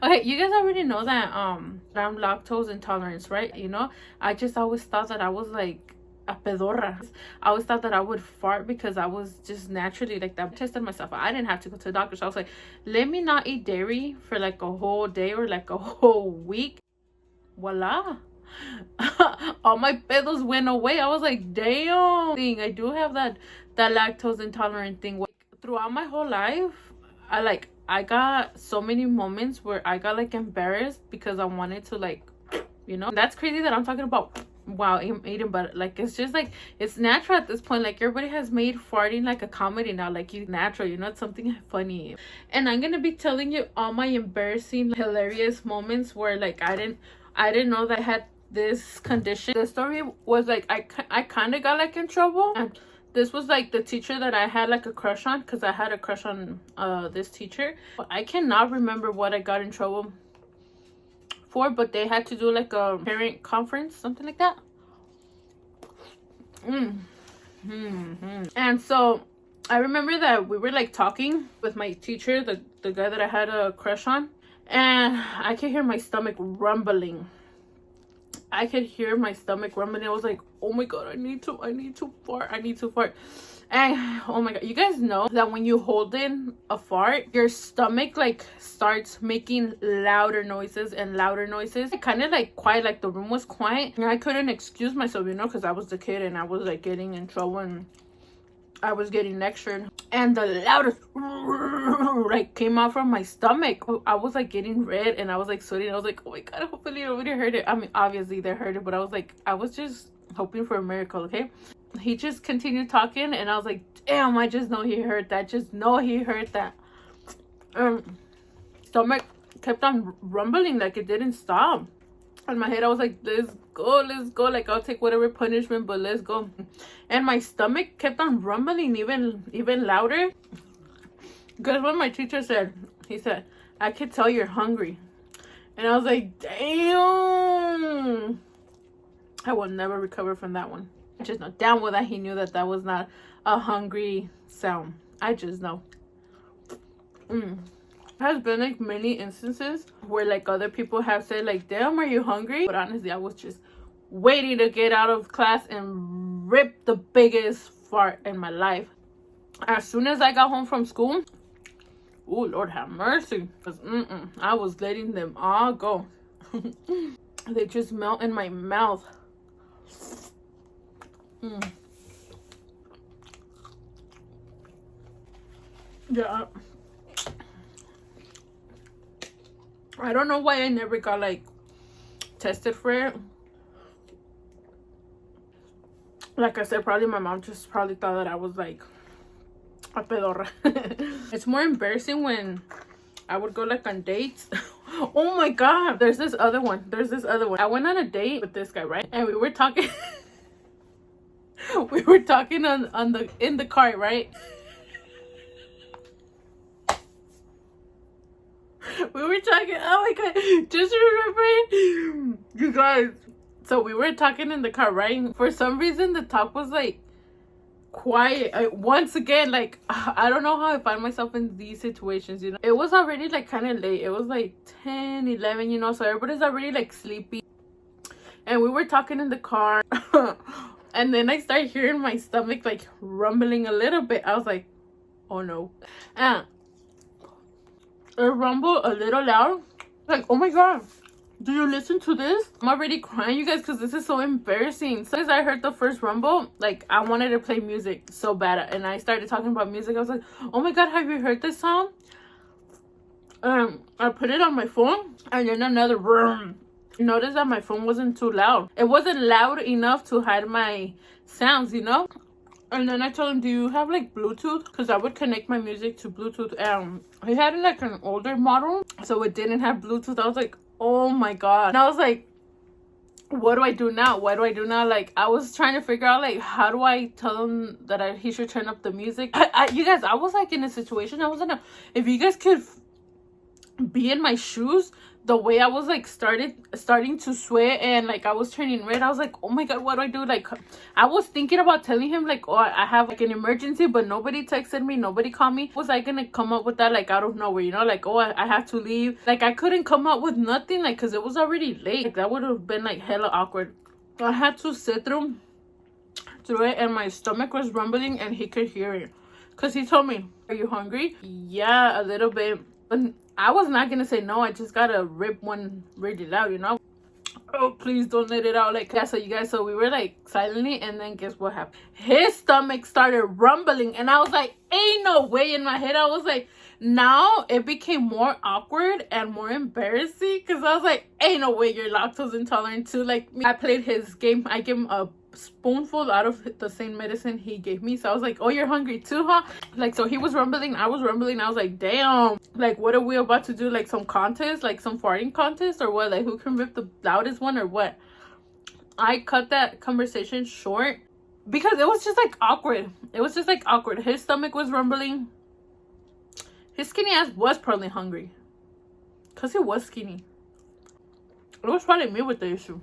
Okay, you guys already know that I'm lactose intolerant, right? You know, I just always thought that I was like a pedorra. I always thought that I would fart because I was just naturally like that. I tested myself. I didn't have to go to the doctor. So I was like, let me not eat dairy for like a whole day or like a whole week. Voila. All my pedos went away. I was like, damn. I do have that lactose intolerant thing. Throughout my whole life, I got so many moments where I got like embarrassed because I wanted to like, you know, that's crazy that I'm talking about while eating, but like it's just like it's natural at this point. Like everybody has made farting like a comedy now, like you natural, you know, it's something funny. And I'm gonna be telling you all my embarrassing, hilarious moments where like I didn't know that I had this condition. The story was like I kind of got like in trouble, and this was like the teacher that I had like a crush on, because I had a crush on this teacher. I cannot remember what I got in trouble for, but they had to do like a parent conference, something like that. And so I remember that we were like talking with my teacher, the guy that I had a crush on, and I could hear my stomach rumbling. I could hear my stomach rumbling. I was like, oh my god, I need to fart. And oh my god, you guys know that when you hold in a fart, your stomach like starts making louder noises and louder noises. It kind of like quiet, like the room was quiet, and I couldn't excuse myself, you know, because I was the kid and I was like getting in trouble and I was getting lectured, and the loudest like came out from my stomach. I was like getting red and I was like sweating. I was like, oh my god, hopefully nobody heard it. I mean, obviously they heard it, but I was like, I was just hoping for a miracle. Okay, he just continued talking and I was like, damn, I just know he heard that. Just know he heard that. Stomach kept on rumbling, like it didn't stop. In my head I was like, let's go, like I'll take whatever punishment, but let's go. And my stomach kept on rumbling even louder. Guess what my teacher said? He said, I could tell you're hungry. And I was like, damn, I will never recover from that one. I just know damn well that he knew that was not a hungry sound. I just know. Has been like many instances where like other people have said like, damn, are you hungry? But honestly, I was just waiting to get out of class and rip the biggest fart in my life. As soon as I got home from school, oh Lord have mercy, because I was letting them all go. They just melt in my mouth. Yeah, I don't know why I never got like tested for it. Like I said, probably my mom just probably thought that I was like a pedorra. It's more embarrassing when I would go like on dates. Oh my god, there's this other one. I went on a date with this guy, right? And we were talking. We were talking in the car, right? We were talking, oh my god, just remembering, you guys. So we were talking in the car, right? For some reason the talk was like quiet. Once again, like I don't know how I find myself in these situations, you know. It was already like kind of late. It was like 10-11, you know, so everybody's already like sleepy, and we were talking in the car. And then I started hearing my stomach like rumbling a little bit. I was like, oh no. And it rumbled a little loud. Like, oh my god, do you listen to this? I'm already crying, you guys, because this is so embarrassing. So as I heard the first rumble, like I wanted to play music so bad, and I started talking about music. I was like, oh my god, have you heard this song? I put it on my phone, and then another room. Notice that my phone wasn't too loud. It wasn't loud enough to hide my sounds, you know. And then I told him, do you have like Bluetooth? Because I would connect my music to Bluetooth. He had like an older model, so it didn't have Bluetooth. I was like, oh my god. And I was like, what do I do now? Like I was trying to figure out like, how do I tell him that he should turn up the music? You guys, I was like in a situation. I was in a, if you guys could be in my shoes, the way I was like starting to sweat, and like I was turning red. I was like, oh my god, what do I do? Like I was thinking about telling him like, oh, I have like an emergency, but nobody texted me, nobody called me. Was I gonna come up with that like out of nowhere, you know, like, oh, I have to leave? Like I couldn't come up with nothing, like, because it was already late. Like, that would have been like hella awkward. I had to sit through it, and my stomach was rumbling, and he could hear it, because he told me, are you hungry? Yeah, a little bit. But I was not gonna say no. I just gotta rip one really loud, you know. Oh, please don't let it out. Like, yeah, so you guys, so we were like silently, and then guess what happened? His stomach started rumbling, and I was like, ain't no way. In my head I was like, now it became more awkward and more embarrassing, because I was like, ain't no way you're lactose intolerant too. Like, I played his game. I gave him a spoonful out of the same medicine he gave me. So I was like, oh, you're hungry too, huh? Like, so he was rumbling, I was rumbling. I was like, damn, like, what are we about to do? Like some contest, like some farting contest, or what? Like, who can rip the loudest one, or what? I cut that conversation short because it was just like awkward. It was just like awkward. His stomach was rumbling. His skinny ass was probably hungry, because he was skinny. It was probably me with the issue.